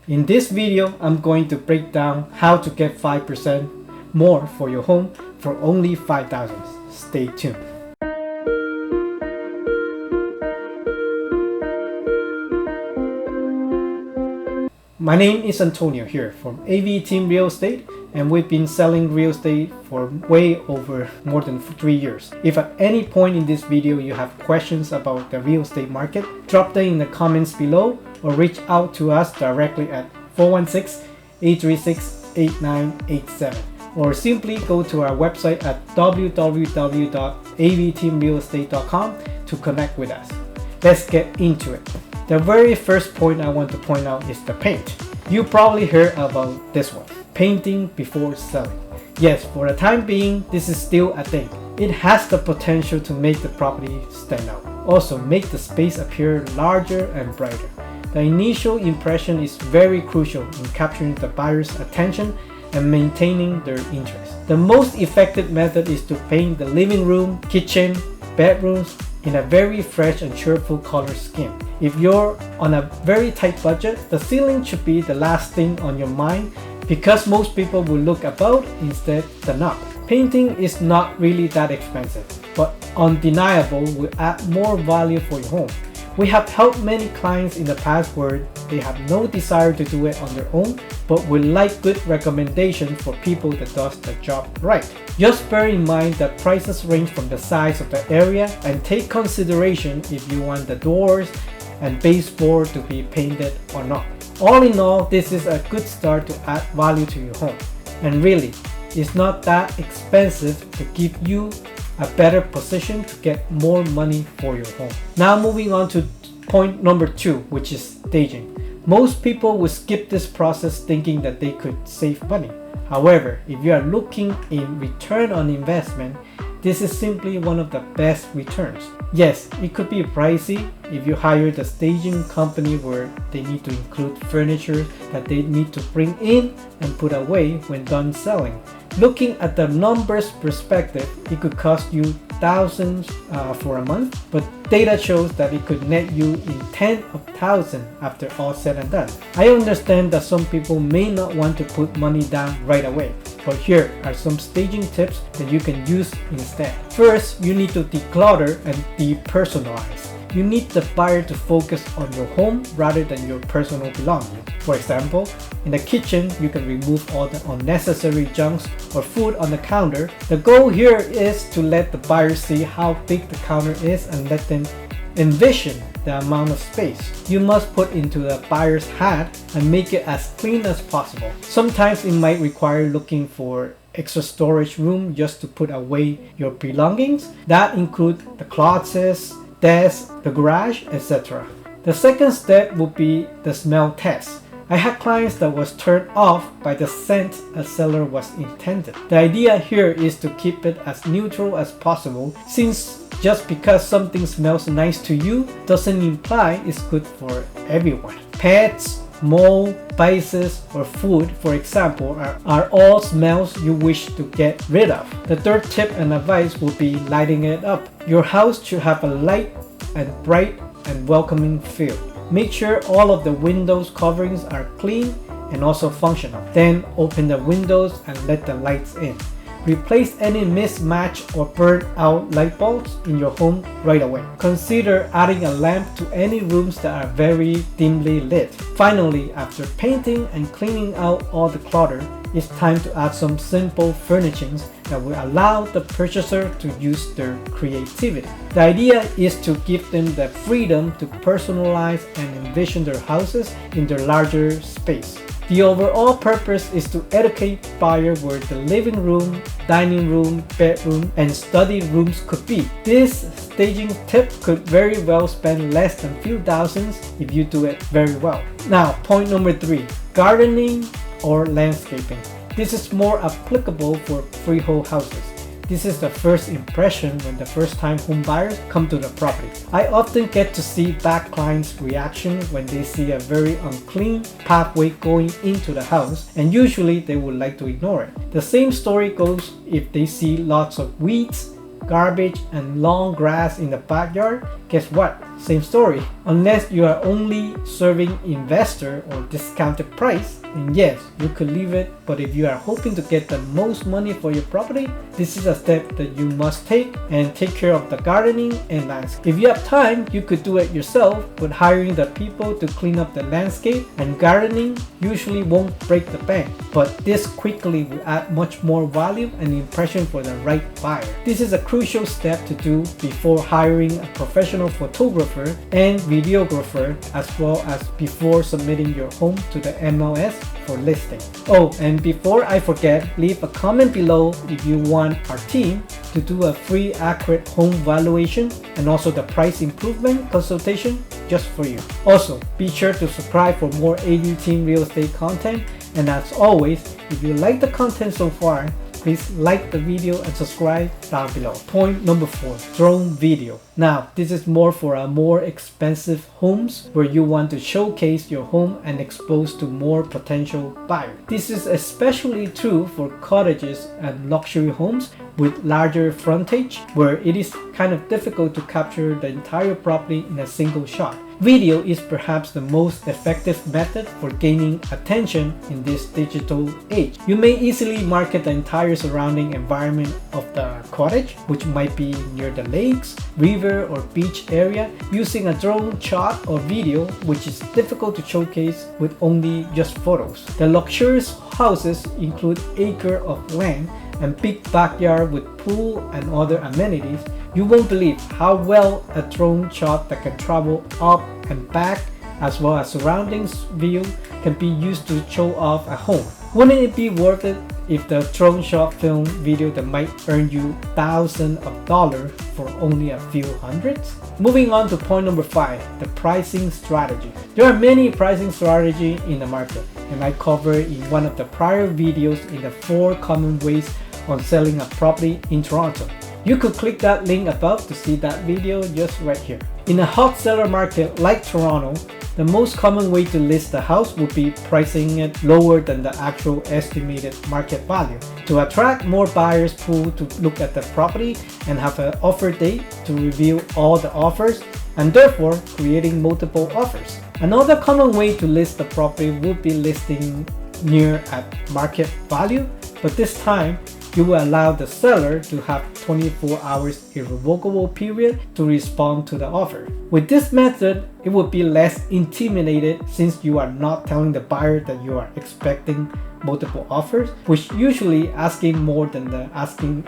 In this video, I'm going to break down how to get 5% more for your home for only $5,000. Stay tuned. My name is Antonio here from AV Team Real Estate, and we've been selling real estate for way over more than 3 years. If at any point in this video you have questions about the real estate market, drop them in the comments below or reach out to us directly at 416-836-8987, or simply go to our website at www.avteamrealestate.com to connect with us. Let's get into it. The very first point I want to point out is the paint. You probably heard about this one, painting before selling. Yes, for the time being, this is still a thing. It has the potential to make the property stand out. Also, make the space appear larger and brighter. The initial impression is very crucial in capturing the buyer's attention and maintaining their interest. The most effective method is to paint the living room, kitchen, bedrooms in a very fresh and cheerful color scheme. If you're on a very tight budget, the ceiling should be the last thing on your mind because most people will look about instead than up. Painting is not really that expensive, but undeniable will add more value for your home. We have helped many clients in the past where they have no desire to do it on their own, but would like good recommendation for people that does the job right. Just bear in mind that prices range from the size of the area, and take consideration if you want the doors and baseboard to be painted or not. All in all, this is a good start to add value to your home. And really, it's not that expensive to give you a better position to get more money for your home. Now moving on to point number 2, which is staging. Most people will skip this process thinking that they could save money. However, if you are looking in return on investment, this is simply one of the best returns. Yes, it could be pricey if you hire the staging company where they need to include furniture that they need to bring in and put away when done selling. Looking at the numbers perspective, it could cost you thousands for a month, but data shows that it could net you in tens of thousands after all said and done. I understand that some people may not want to put money down right away, but here are some staging tips that you can use instead. First, you need to declutter and depersonalize. You need the buyer to focus on your home rather than your personal belongings. For example, in the kitchen, you can remove all the unnecessary junks or food on the counter. The goal here is to let the buyer see how big the counter is and let them envision the amount of space you must put into the buyer's hat and make it as clean as possible. Sometimes it might require looking for extra storage room just to put away your belongings. That include the closets, desk, the garage, etc. The second step would be the smell test. I had clients that was turned off by the scent a seller was intended. The idea here is to keep it as neutral as possible, since just because something smells nice to you doesn't imply it's good for everyone. Pets, mold, spices, or food, for example, are all smells you wish to get rid of. The third tip and advice will be lighting it up. Your house should have a light and bright and welcoming feel. Make sure all of the windows coverings are clean and also functional. Then open the windows and let the lights in. Replace any mismatched or burned out light bulbs in your home right away. Consider adding a lamp to any rooms that are very dimly lit. Finally, after painting and cleaning out all the clutter, it's time to add some simple furnishings that will allow the purchaser to use their creativity. The idea is to give them the freedom to personalize and envision their houses in their larger space. The overall purpose is to educate buyer where the living room, dining room, bedroom, and study rooms could be. This staging tip could very well spend less than few thousands if you do it very well. Now, point number 3, gardening or landscaping. This is more applicable for freehold houses. This is the first impression when the first-time home buyers come to the property. I often get to see back clients' reaction when they see a very unclean pathway going into the house, and usually they would like to ignore it. The same story goes if they see lots of weeds, garbage, and long grass in the backyard. Guess what? same story. Unless you are only serving investor or discounted price, then yes, you could leave it. But if you are hoping to get the most money for your property, this is a step that you must take and take care of the gardening and landscape. If you have time, you could do it yourself, but hiring the people to clean up the landscape and gardening usually won't break the bank. But this quickly will add much more value and impression for the right buyer. This is a crucial step to do before hiring a professional photographer and videographer, as well as before submitting your home to the MLS for listing. Oh, and before I forget, leave a comment below if you want our team to do a free accurate home valuation and also the price improvement consultation just for you. Also, be sure to subscribe for more AD Team Real Estate content. And as always, if you like the content so far, please like the video and subscribe down below. Point number 4, drone video. Now, this is more for a more expensive homes where you want to showcase your home and expose to more potential buyers. This is especially true for cottages and luxury homes with larger frontage, where it is kind of difficult to capture the entire property in a single shot. Video is perhaps the most effective method for gaining attention in this digital age. You may easily market the entire surrounding environment of the cottage, which might be near the lakes, river, or beach area, using a drone shot or video, which is difficult to showcase with only just photos. The luxurious houses include acres of land and big backyard with pool and other amenities. You won't believe how well a drone shot that can travel up and back, as well as surroundings view, can be used to show off a home. Wouldn't it be worth it if the drone shot film video that might earn you thousands of dollars for only a few hundreds? Moving on to point number 5, the pricing strategy. There are many pricing strategies in the market, and I covered in one of the prior videos in the 4 common ways on selling a property in Toronto. You could click that link above to see that video just right here. In a hot seller market like Toronto, the most common way to list the house would be pricing it lower than the actual estimated market value to attract more buyers pool to look at the property and have an offer date to review all the offers, and therefore creating multiple offers. Another common way to list the property would be listing near at market value, but this time you will allow the seller to have 24 hours irrevocable period to respond to the offer. With this method, it would be less intimidated since you are not telling the buyer that you are expecting multiple offers, which usually asking more than the asking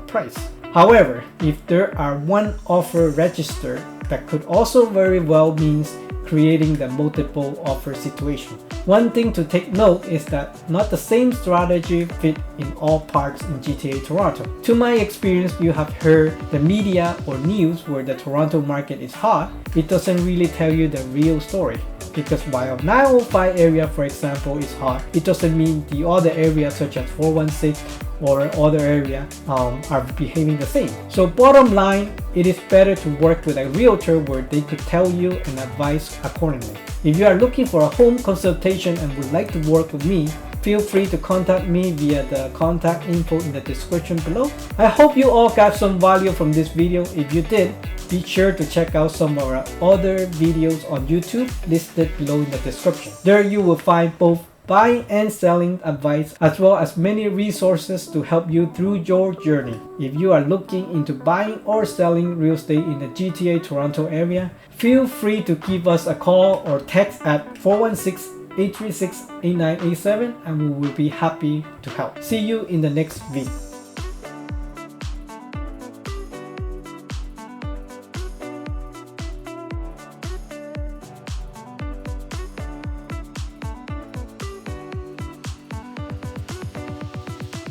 price. However, if there are one offer registered, that could also very well means creating the multiple offer situation. One thing to take note is that not the same strategy fit in all parts in GTA Toronto. To my experience, you have heard the media or news where the Toronto market is hot. It doesn't really tell you the real story. Because while 905 area, for example, is hot, it doesn't mean the other areas such as 416 or other area are behaving the same. So bottom line, it is better to work with a realtor where they could tell you and advise accordingly. If you are looking for a home consultation and would like to work with me, feel free to contact me via the contact info in the description below. I hope you all got some value from this video. If you did, be sure to check out some of our other videos on YouTube listed below in the description. There you will find both buying and selling advice, as well as many resources to help you through your journey. If you are looking into buying or selling real estate in the GTA Toronto area, feel free to give us a call or text at 416-836-8987 and we will be happy to help. See you in the next video.